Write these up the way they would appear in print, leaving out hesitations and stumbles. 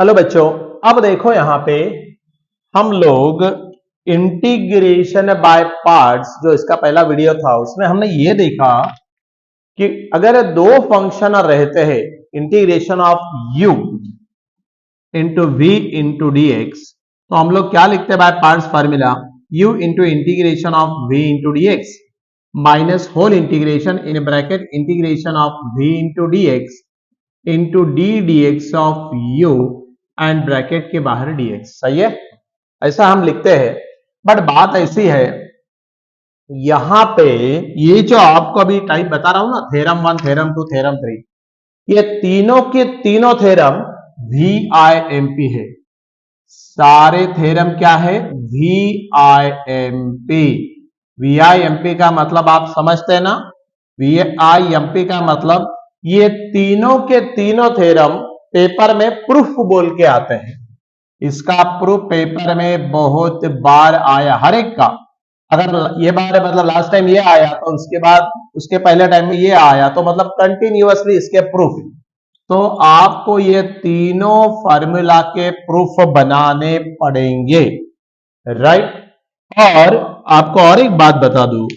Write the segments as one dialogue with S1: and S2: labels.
S1: Hello बच्चों, अब देखो यहां पे हम लोग इंटीग्रेशन बाय पार्ट्स, जो इसका पहला वीडियो था उसमें हमने ये देखा कि अगर दो फंक्शन रहते हैं, integration of u into v into D x, तो हम लोग क्या लिखते हैं by parts formula, u into integration of v into D x minus whole integration in bracket integration of v into D x into d d x of u and bracket के बाहर dx। सही है, ऐसा हम लिखते हैं। But बात ऐसी है, यहां पे ये जो आपको अभी टाइप बता रहा हूं ना, थ्योरम 1, थ्योरम 2, थ्योरम 3, ये तीनों के तीनों थ्योरम VIMP है। सारे थ्योरम क्या है? VIMP। VIMP का मतलब आप समझते हैं ना? VIMP का मतलब ये तीनों के तीनों थ्योरम पेपर में प्रूफ बोल के आते हैं। इसका प्रूफ पेपर में बहुत बार आया, हर एक का। अगर ये बार मतलब लास्ट टाइम ये आया तो उसके बाद उसके पहले टाइम में ये आया, तो मतलब कंटिन्यूअसली इसके प्रूफ। तो आपको ये तीनों फार्मूला के प्रूफ बनाने पड़ेंगे, राइट। और आपको और एक बात बता दूं,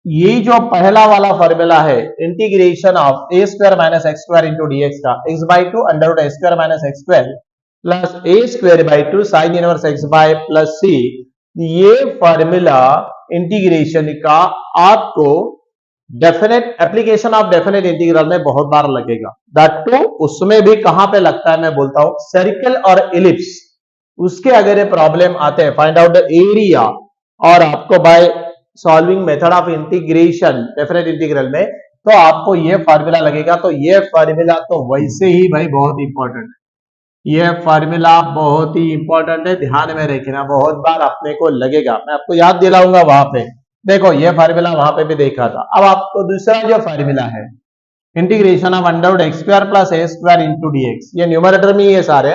S1: ये जो पहला वाला फॉर्मूला है integration of A square minus x square into D X का X by two under root x square minus x square plus A square by two sine inverse x by plus C, ये formula integration का आपको definite application of definite integral में बहुत बार लगेगा। That to उसमें भी कहां पे लगता है, मैं बोलता हूं सर्कल और इलिप्स। उसके अगर ये प्रॉब्लम आते हैं, फाइंड आउट द एरिया, और आपको by solving method of integration definite integral में, तो आपको ये फार्मूला लगेगा। तो ये फार्मूला तो वैसे ही भाई बहुत इंपॉर्टेंट है, ये फार्मूला बहुत ही इंपॉर्टेंट है, ध्यान में रखना, बहुत बार अपने को लगेगा। मैं आपको याद दिलाऊंगा वहां पे, देखो ये फार्मूला वहां पे भी देखा था। अब आपको दूसरा जो फार्मूला है integration of under root x square plus A square into D x, ये न्यूमरेटर में ये सारे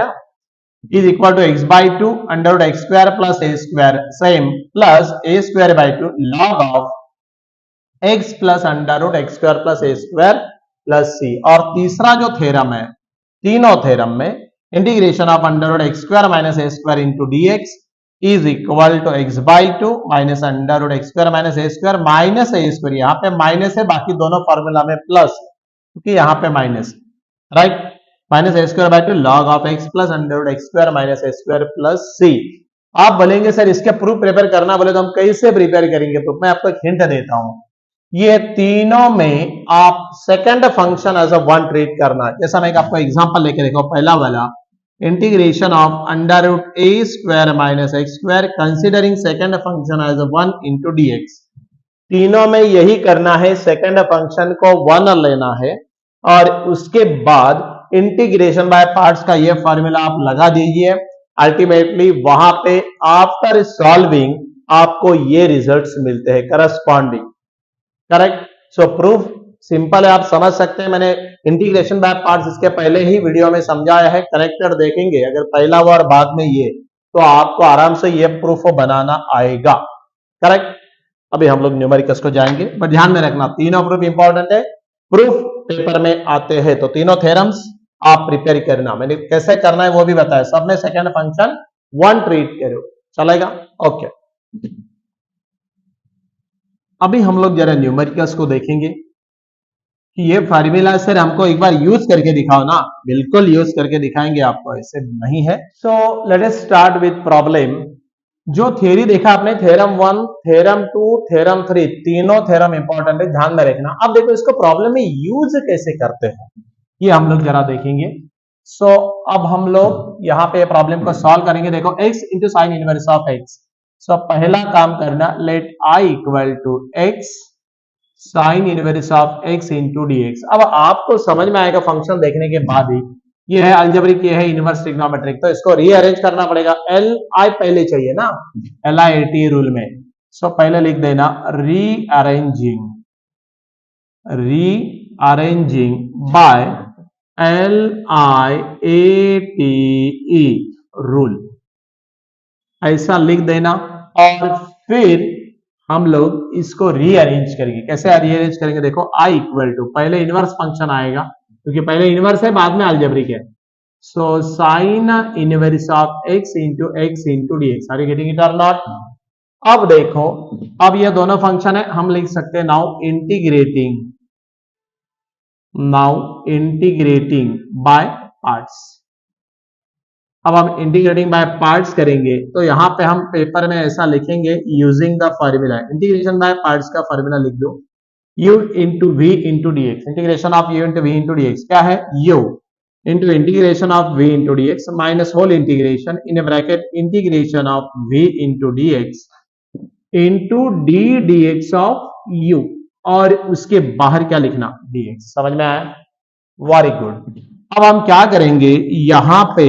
S1: is equal to x by 2 under root x square plus a square same plus a square by 2 log of x plus under root x square plus a square plus c। और तीसरा जो theorem है, तीनों theorem में integration of under root x square minus A square into D x is equal to x by two minus under root x square minus A square minus A square, यहाँ पे minus है, बाकी दोनों formula में plus, क्योंकि यहाँ पे minus, right, minus A square by two log of X plus under root x square minus A square plus C. आप बोलेंगे सर इसके प्रूफ प्रिपेयर करना बोले तो हम कैसे प्रिपेयर करेंगे प्रूफ? मैं आपको एक हिंट देता हूं, ये तीनों में आप second function as a one treat करना। जैसा मैं आपको एग्जांपल लेके देखो, पहला वाला integration of under root A square minus x square considering second function as a one into D x. तीनों में यही करना है, सेकंड फंक्शन को वन लेना है, और उसके बाद इंटीग्रेशन बाय पार्ट्स का ये फॉर्मूला आप लगा दीजिए। अल्टीमेटली वहां पे आफ्टर सॉल्विंग आपको ये रिजल्ट्स मिलते हैं करस्पॉन्डिंग, करेक्ट। सो प्रूफ सिंपल है, आप समझ सकते हैं। मैंने इंटीग्रेशन बाय पार्ट्स इसके पहले ही वीडियो में समझाया है, कनेक्टेड देखेंगे अगर पहला वो और बाद में ये, तो आपको आराम से ये प्रूफ बनाना आएगा, करेक्ट। अभी हम लोग न्यूमेरिकल्स को जाएंगे, बट ध्यान में रखना तीनों प्रूफ इंपॉर्टेंट है, प्रूफ पेपर में आते हैं, तो तीनों थ्योरम्स आप प्रिपेयर करना। मैंने कैसे करना है वो भी बताया, सब में सेकंड फंक्शन वन ट्रीट करो, चलेगा, ओके। अभी हम लोग जरा न्यूमेरिकल्स को देखेंगे कि ये फार्मूला सर हमको एक बार यूज करके दिखाओ ना। बिल्कुल यूज करके दिखाएंगे आपको, ऐसे नहीं है। So let us start with problem. जो थ्योरी देखा आपने, थ्योरम 1, थ्योरम 2, थ्योरम 3, तीनों थ्योरम इंपॉर्टेंट है, ध्यान में रखना। अब देखो इसको प्रॉब्लम में यूज कैसे करते हैं ये हम लोग जरा देखेंगे। सो अब हम लोग यहाँ पे प्रॉब्लम को सॉल्व करेंगे। देखो x into sine inverse of x। So पहला काम करना, let i equal to x sine inverse of x into D x. अब आपको समझ में आएगा फंक्शन देखने के बाद ही, ये है अलजेब्रिक, ये है इनवर्स ट्रिग्नोमेट्रिक, तो इसको रीअरेंज करना पड़ेगा। li पहले चाहिए ना LIAT रूल में। सो पहले लिख देना रीअरेंजिंग बाय LIATE रूल, ऐसा लिख देना। और फिर हम लोग इसको रीअरेंज करेंगे। कैसे रीअरेंज करेंगे? देखो i इक्वल टू, पहले इनवर्स फंक्शन आएगा क्योंकि पहले इनवर्स है बाद में अलजेब्रिक है। So sin inverse of x into dx. Are you getting it or not? अब देखो, अब ये दोनों फंक्शन है, हम लिख सकते हैं नाउ इंटीग्रेटिंग बाय पार्ट्स। अब हम इंटीग्रेटिंग बाय पार्ट्स करेंगे तो यहां पे हम पेपर में ऐसा लिखेंगे using the formula. Integration by parts का फॉर्मूला लिख दो, u into v into D x. Integration of u into v into D x क्या है, u into integration of v into D x minus whole integration in bracket integration of v into D x into d d x of u, और उसके बाहर क्या लिखना, dx। समझ में आया? Very good. अब हम क्या करेंगे, यहां पे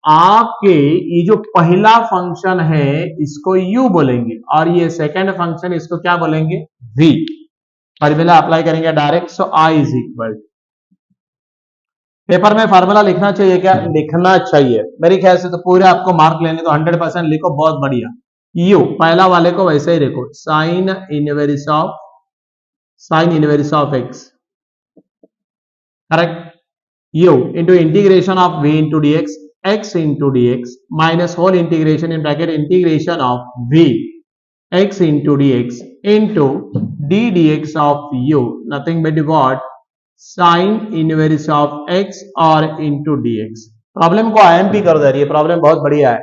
S1: आपके ये जो पहला फंक्शन है इसको u बोलेंगे और ये सेकंड फंक्शन इसको क्या बोलेंगे, v। फॉर्मूला अप्लाई करेंगे direct. So i is equal, paper में फार्मूला लिखना चाहिए क्या, लिखना चाहिए। मेरे ख्याल से तो पूरे आपको मार्क लेने तो 100% लिखो, बहुत बढ़िया। u पहला वाले को वैसे ही लिखो, sine inverse of x, correct, u into integration of v into dx x into dx minus whole integration in bracket integration of v x into dx into d dx of u, nothing but what, sine inverse of x और into dx। Problem को IMP कर दे रही है, problem बहुत बढ़िया है।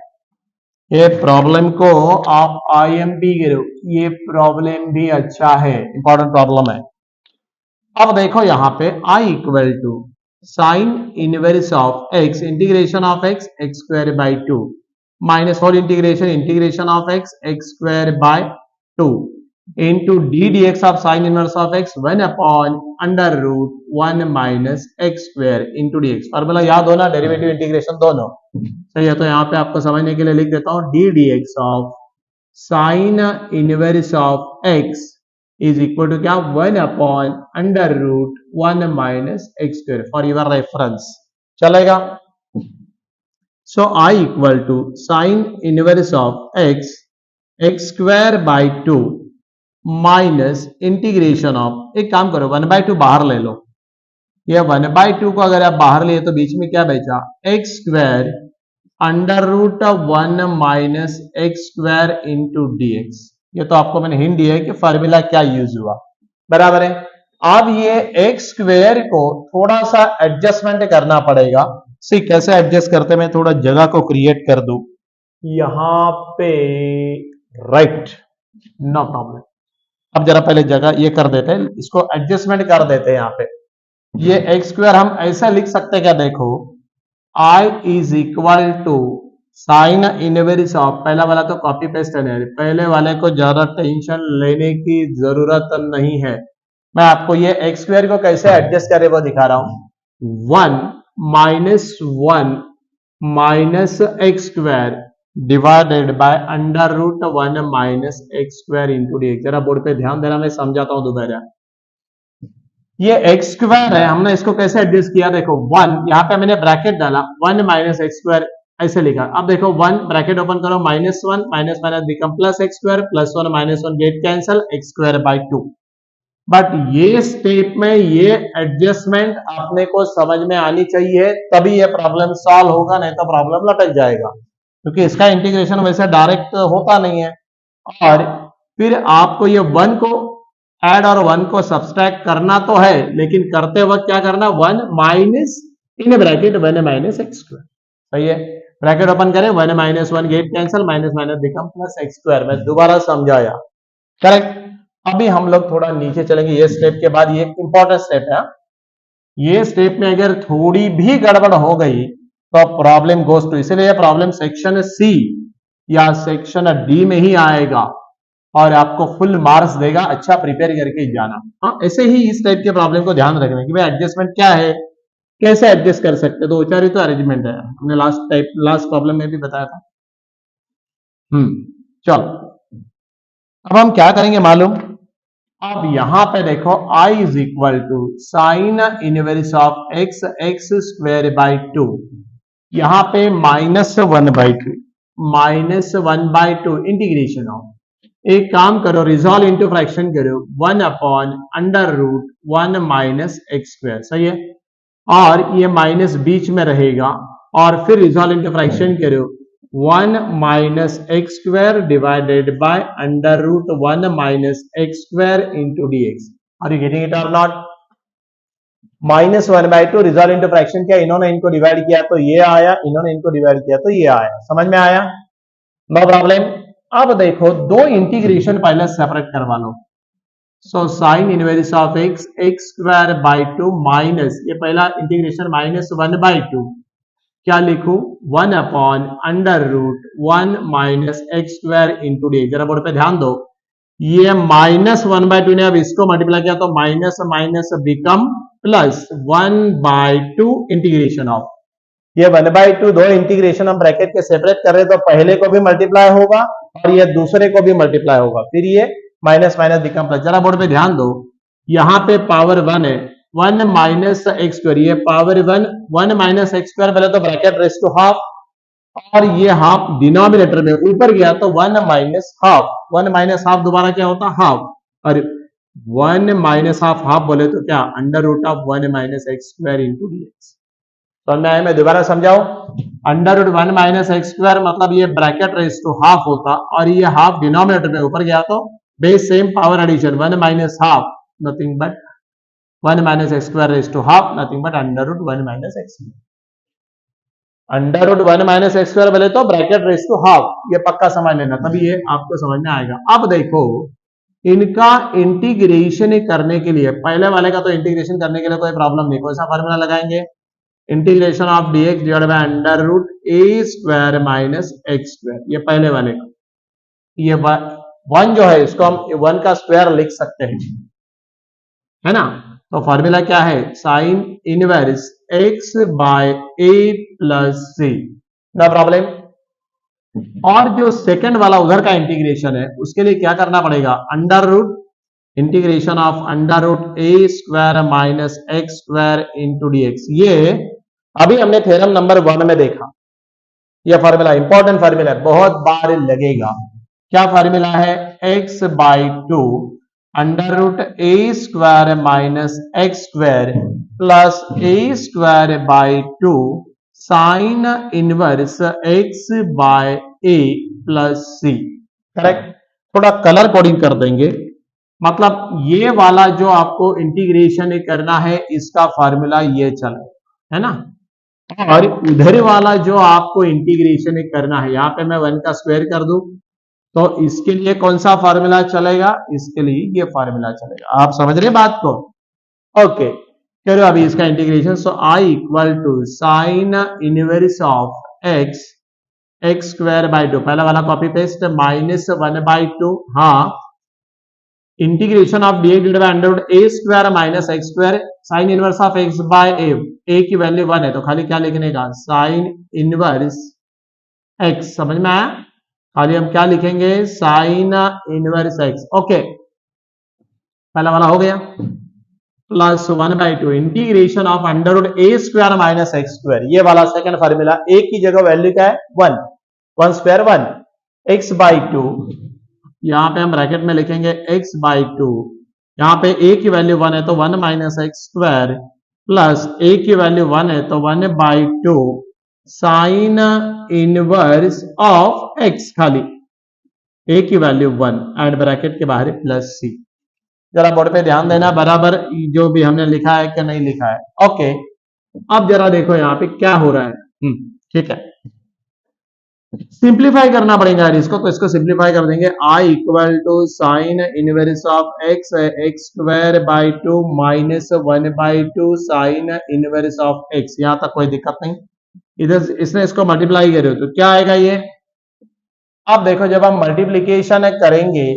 S1: ये problem को आप IMP करो, ये प्रॉब्लम भी अच्छा है, इंपॉर्टेंट प्रॉब्लम है। अब देखो यहां पे I equal to sine inverse of x integration of x square by 2 minus whole integration of x square by 2 into d d x of sine inverse of x 1 upon under root 1 minus x square into D x. Formula याद हो ना, derivative integration दोनों सही है। तो यहाँ पे आपको समझने के लिए लिख देता हूं, d d x of sine inverse of x is equal to क्या, 1 upon under root 1 minus x square, for your reference चलेगा। So I equal to sine inverse of x square by 2 minus integration of, एक काम करो 1/2 बाहर ले लो, ये 1/2 को अगर आप बाहर लिए तो बीच में क्या बचा, x square under root 1 minus x square into D x. ये तो आपको मैंने हिंट दिया है कि फॉर्मूला क्या यूज हुआ, बराबर है। अब ये एक्स स्क्वायर को थोड़ा सा एडजस्टमेंट करना पड़ेगा। सी कैसे एडजस्ट करते, मैं थोड़ा जगह को क्रिएट कर दूं यहां पे, राइट, नो प्रॉब्लम। अब जरा पहले जगह ये कर देते हैं, इसको एडजस्टमेंट कर देते हैं। यहाँ पे ये एक्स स्क्वायर हम ऐसा लिख सकते हैं क्या, देखो I is equal to sine inverse of, पहला वाला तो कॉपी पेस्ट है, पहले वाले को ज्यादा टेंशन लेने की जरूरत नहीं है। मैं आपको ये एक्स स्क्वायर को कैसे एडजस्ट करे वो दिखा रहा हूं। 1 minus x square divided by under root 1 minus x square into D x. जरा बोर्ड पे ध्यान देना, मैं समझाता हूं दोबारा। ये एक्स स्क्वायर है, हमने इसको कैसे एडजस्ट किया, देखो 1 यहाँ पे मैंने ब्रैकेट डाला, 1 माइनस एक्स स्क्वायर ऐसे लिखा। अब देखो 1 ब्रैकेट ओपन करो, -1 minus minus become plus x square, +1 -1 get cancel, x square by 2। But ये स्टेप में ये एडजस्टमेंट अपने को समझ में आनी चाहिए, तभी ये प्रॉब्लम सॉल्व होगा, नहीं तो प्रॉब्लम लटक जाएगा, क्योंकि इसका इंटीग्रेशन वैसे डायरेक्ट होता नहीं है। और फिर आपको ये 1 को ऐड और 1 को सब्सट्रैक्ट करना तो है, लेकिन करते वक्त क्या करना, 1 minus in bracket 1 minus x square, सही है। ब्रैकेट ओपन करें, 1 minus 1 get cancel, minus minus become plus x square. मैं दोबारा समझाया, करेक्ट। अभी हम लोग थोड़ा नीचे चलेंगे, ये स्टेप के बाद ये इंपॉर्टेंट स्टेप है। ये स्टेप में अगर थोड़ी भी गड़बड़ हो गई तो प्रॉब्लम गोस टू, इसीलिए प्रॉब्लम सेक्शन सी या सेक्शन डी में ही आएगा और आपको फुल मार्क्स देगा। अच्छा प्रिपेयर करके जाना। हाँ, ऐसे ही इस टाइप के प्रॉब्लम को ध्यान रखना कि भाई एडजस्टमेंट क्या है, कैसे एडजस्ट कर सकते, तो उचारी तो अरेंजमेंट है, हमने लास्ट प्रॉब्लम में भी बताया था। चलो अब हम क्या करेंगे मालूम, अब यहां पे देखो I is equal to sine inverse of x square by 2, यहां पे -1/2 इंटीग्रेशन ऑफ, एक काम करो रिजॉल्व इंटू फ्रैक्शन करो, 1 upon under root 1 minus x square, सही है। और ये माइनस बीच में रहेगा और फिर रिजॉल्व इंटू फ्रैक्शन करो 1 minus x square divided by under root 1 minus x square into D X. Are you getting it और not? Minus 1/2 resolve into fraction किया, इन्होंने इनको डिवाइड किया तो ये आया, इन्होंने इनको डिवाइड किया तो ये आया। समझ में आया? No problem. अब देखो दो इंटीग्रेशन पहले सेपरेट करवा लो। So sine inverse of X X square by 2 minus, ये पहला इंटीग्रेशन माइनस 1/2, क्या लिखूं 1 upon under root 1 minus x square into D. जरा बोर्ड पे ध्यान दो, ये माइनस 1/2 ने अब इसको मल्टीप्लाई किया तो minus minus become plus 1/2 integration of, ये 1/2 दो इंटीग्रेशन हम ब्रैकेट के सेपरेट कर रहे हैं तो पहले को भी मल्टीप्लाई होगा और ये दूसरे को भी मल्टीप्लाई होगा, फिर ये माइनस माइनस बिकम प्लस। जरा बोर्ड पे ध्यान दो, यहां पे पावर 1 है, 1 माइनस एक्स स्क्वायर, ये पावर 1 माइनस एक्स स्क्वायर, पहले तो ब्रैकेट रेस टू हाफ और ये हाफ डिनोमिनेटर में ऊपर गया तो 1 माइनस हाफ, 1 माइनस हाफ दोबारा क्या होता हाफ, और 1 माइनस हाफ हाफ बोले तो क्या under root of 1 minus x square into D x. तो मैं दोबारा समझाऊं, under root 1 minus x square मतलब ये ब्रैकेट रेस टू हाफ होता और ये हाफ डिनोमिनेटर में ऊपर गया तो base same power addition 1 minus half nothing but 1 minus x square raise to half nothing but under root 1 minus x. Under root 1 minus x square बोले तो bracket race to half, ये पक्का समझ लेना तभी ये आपको समझ में आएगा। अब देखो इनका इंटीग्रेशन करने के लिए, पहले वाले का तो इंटीग्रेशन करने के लिए कोई प्रॉब्लम नहीं, कौन सा फॉर्मूला लगाएंगे, integration of D x divide by under root A square minus x square, ये पहले वाले का। ये 1 जो है इसको हम 1 का स्क्वायर लिख सकते हैं, है ना। तो फॉर्मूला क्या है, sign inverse x by a plus C, no problem. और जो सेकंड वाला उधर का इंटीग्रेशन है उसके लिए क्या करना पड़ेगा, under root integration of under root A square minus x square into D x. ये अभी हमने थ्योरम नंबर 1 में देखा, यह फॉर्मूला इंपॉर्टेंट फॉर्मूला है, बहुत बार लगेगा। क्या फॉर्मूला है, x by 2 under root A square minus x square plus A square by 2 sine inverse x by a plus c. Correct. थोड़ा कलर कोडिंग कर देंगे, मतलब ये वाला जो आपको इंटीग्रेशन करना है इसका फॉर्मूला ये चले, है ना। और उधर वाला जो आपको इंटीग्रेशन करना है, यहां पे मैं 1 का स्क्वायर कर दूं तो इसके लिए कौन सा फॉर्मूला चलेगा, इसके लिए ये फॉर्मूला चलेगा। आप समझ रहे बात को? ओके चलो अभी इसका integration, so I equal to sine inverse of X X square by 2, पहला वाला कॉपी पेस्ट, माइनस 1/2, हाँ integration of D X divided by under root A square minus x square sine inverse of X by A की value 1 है तो खाली क्या लिखने का, साइन इनवर्स एक्स। समझ में आया? खाली हम क्या लिखेंगे, साइन इनवर्स एक्स। ओके पहला वाला हो गया, plus 1/2 integration of under root A square minus x square, ये वाला सेकंड फॉर्मूला, ए की जगह वैल्यू क्या है 1, 1 स्क्वायर 1, एक्स बाई 2, यहां पे हम ब्रैकेट में लिखेंगे x बाई 2, यहां पे a की वैल्यू 1 है तो 1 minus x square plus a की वैल्यू 1 है तो 1/2 साइन इनवर्स ऑफ x, खाली a की वैल्यू 1 एंड ब्रैकेट के बाहर प्लस c। जरा बोर्ड पे ध्यान देना, बराबर जो भी हमने लिखा है कि नहीं लिखा है। ओके अब जरा देखो यहाँ पे क्या हो रहा है, ठीक है सिंप्लीफाई करना पड़ेगा यार इसको, तो इसको सिंप्लीफाई कर देंगे, I equal to sine inverse of X X square by 2 minus 1/2 sine inverse of X. यहां तक कोई दिक्कत नहीं, इधर इसने इसको मल्टीप्लाई करे तो क्या आएगा ये। अब देखो जब हम मल्टीप्लीकेशन करेंगे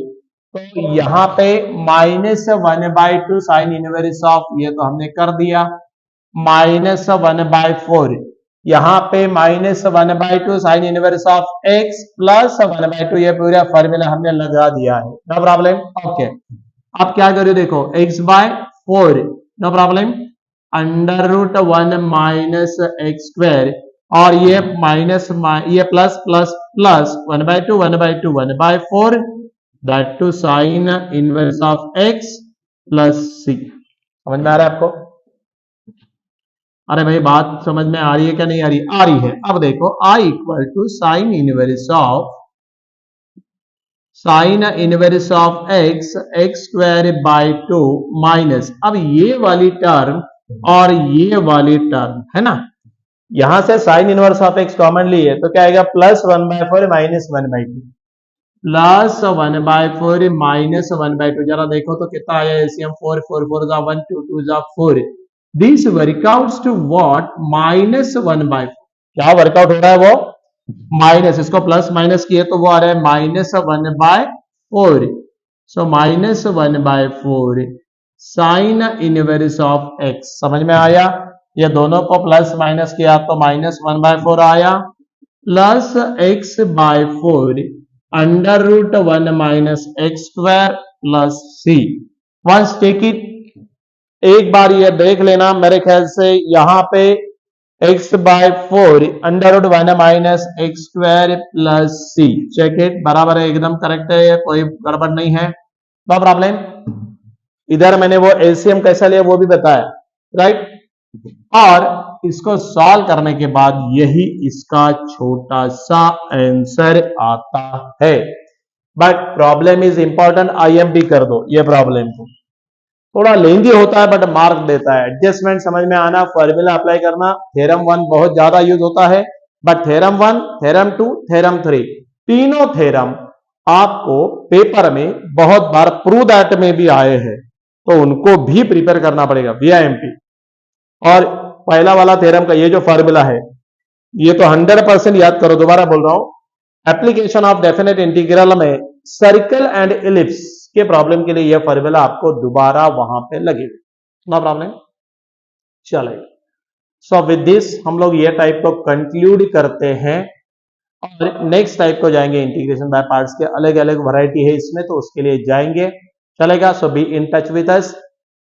S1: तो यहां पे माइनस 1/2 साइन इनवर्स ऑफ, ये तो हमने कर दिया, माइनस 1/4, यहां पे minus 1/2 sine inverse of X plus 1/2, ये पूरा फॉर्मूला हमने लगा दिया है, नो प्रॉब्लम। ओके अब क्या करो देखो, x by 4, no problem, under root 1 minus x square, और ये माइनस ये plus plus plus 1/2 1/2 1/4 that to sine inverse of X plus C. समझ में आ रहा है आपको? अरे भाई बात समझ में आ रही है क्या नहीं आ रही? आ रही है। अब देखो I equal to sine inverse of x square by 2 minus, अब ये वाली टर्म और ये वाली टर्म है ना, यहां से sine inverse of X common ली है तो क्या आएगा? Plus 1/4 minus 1/2, plus 1/4 minus 1/2। जरा देखो तो कितना आया एलसीएम? 4 4 4 जा 1 2 2 जा 4। This workouts to what? -1/4। क्या वर्कआउट हो रहा है वो? माइनस, इसको प्लस माइनस किए तो वो आ रहा है -1/4। सो -1/4 साइन इनवर्स ऑफ एक्स। समझ में आया? ये दोनों को प्लस माइनस किया तो -1/4 आया, plus x/4 √1 minus x square plus c. Once take it, एक बार ये देख लेना, मेरे ख्याल से यहां पे x/4 √1 minus x square plus c, check it, बराबर है, एकदम करेक्ट है, कोई गड़बड़ नहीं है, नो प्रॉब्लम। इधर मैंने वो एलसीएम कैसा लिया वो भी बताया, राइट। और इसको सॉल्व करने के बाद यही इसका छोटा सा आंसर आता है। But problem is important, IMP कर दो ये प्रॉब्लम को, थोड़ा लेंदी होता है बट मार्क देता है। एडजस्टमेंट समझ में आना, फॉर्मूला अप्लाई करना। थ्योरम 1 बहुत ज्यादा यूज होता है, बट थ्योरम 1, थ्योरम 2, थ्योरम 3, तीनों थ्योरम आपको पेपर में बहुत बार प्रूव दैट में भी आए हैं, तो उनको भी प्रिपेयर करना पड़ेगा वीआईएमपी। और पहला वाला थ्योरम का ये जो फॉर्मूला है ये तो 100% याद करो, दोबारा बोल रहा हूं। एप्लीकेशन ऑफ डेफिनेट इंटीग्रल में सर्कल एंड इलिप्स के प्रॉब्लम के लिए यह फॉर्मूला आपको दोबारा वहां पे लगेगा, नो प्रॉब्लम, चलेगा। सो विद दिस हम लोग ये टाइप को कंक्लूड करते हैं और नेक्स्ट टाइप को जाएंगे। इंटीग्रेशन बाय पार्ट्स के अलग अलग वैरायटी है इसमें, तो उसके लिए जाएंगे, चलेगा। So be in touch with us.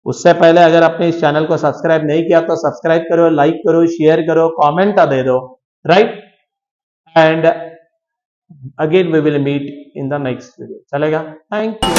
S1: उससे पहले अगर आपने इस चैनल को सब्सक्राइब नहीं किया तो सब्सक्राइब करो, लाइक करो, शेयर करो, कमेंट दे दो, right. And again we will meet in the next video, चलेगा। Thank you.